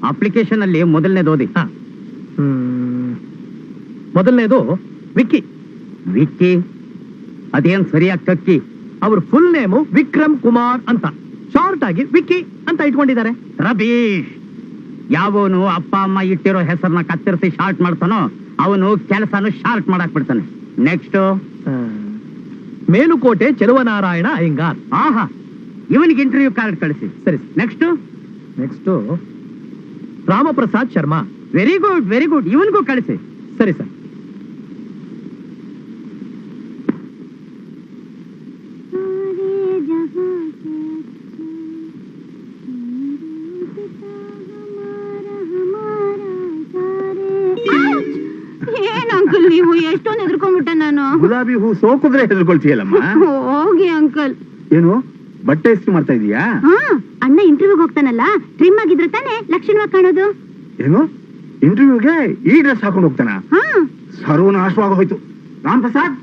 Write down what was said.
Application ಅಲ್ಲಿ ಮೊದಲನೇದು ಓದಿ. ಮೊದಲನೇದು ವಿಕ್ಕಿ. ವಿಕ್ಕಿ ಅದೇನ್ ಸರಿಯಾಗಿ ಕಕ್ಕಿ. ಅವ್ರ ಫುಲ್ ನೇಮು ವಿಕ್ರಮ್ ಕುಮಾರ್ ಅಂತ, ಶಾರ್ಟ್ ಆಗಿ ವಿಕ್ಕಿ ಅಂತ ಇಟ್ಕೊಂಡಿದ್ದಾರೆ. ರಬೀಶ್, ಯಾವನು ಅಪ್ಪ ಅಮ್ಮ ಇಟ್ಟಿರೋ ಹೆಸರನ್ನ ಕತ್ತರಿಸಿ ಶಾರ್ಟ್ ಮಾಡ್ತಾನೋ ಅವನು ಕೆಲಸನು ಶಾರ್ಟ್ ಮಾಡಕ್ ಬಿಡ್ತಾನೆ. ನೆಕ್ಸ್ಟ್ ಮೇಲುಕೋಟೆ ಚೆಲುವನಾರಾಯಣ ಅಯ್ಯಂಗಾರ್. ಆಹಾ, ಇವನಿಗೆ ಇಂಟರ್ವ್ಯೂ ಕಾರ್ಡ್ ಕಳಿಸಿ. ಸರಿ. Next Ramaprasad Sharma. Very good very good, ಇವನಿಗೂ ಕಳಿಸಿ. ಸರಿ ಸರ್. ಏನ್ ಅಂಕಲ್ ನೀವು ಎಷ್ಟೊಂದು ಹೆದರ್ಕೊಂಡ್ಬಿಟ್ಟೆ ನಾನು. ಗುಲಾಬಿ ಹೂ ಸೋಕಿದ್ರೆ ಹೆದರ್ಕೊಳ್ತೀಯಲ್ಲಮ್ಮ. ಹೋಗಿ ಅಂಕಲ್. ಏನು ಬಟ್ಟೆ ಇಸ್ತ್ರಿ ಮಾಡ್ತಾ ಇದೀಯಾ? ಅಣ್ಣ ಇಂಟರ್ವ್ಯೂಗೆ ಹೋಗ್ತಾನಲ್ಲ, ಟ್ರಿಮ್ ಆಗಿದ್ರೆ ತಾನೇ ಲಕ್ಷಣವಾಗಿ ಕಾಣೋದು. ಏನು ಇಂಟರ್ವ್ಯೂಗೆ ಈ ಡ್ರೆಸ್ ಹಾಕೊಂಡು ಹೋಗ್ತಾನ? ಸರ್ವನಾಶವಾಗಿ ಹೋಯ್ತು. ರಾಮ್ ಪ್ರಸಾದ್,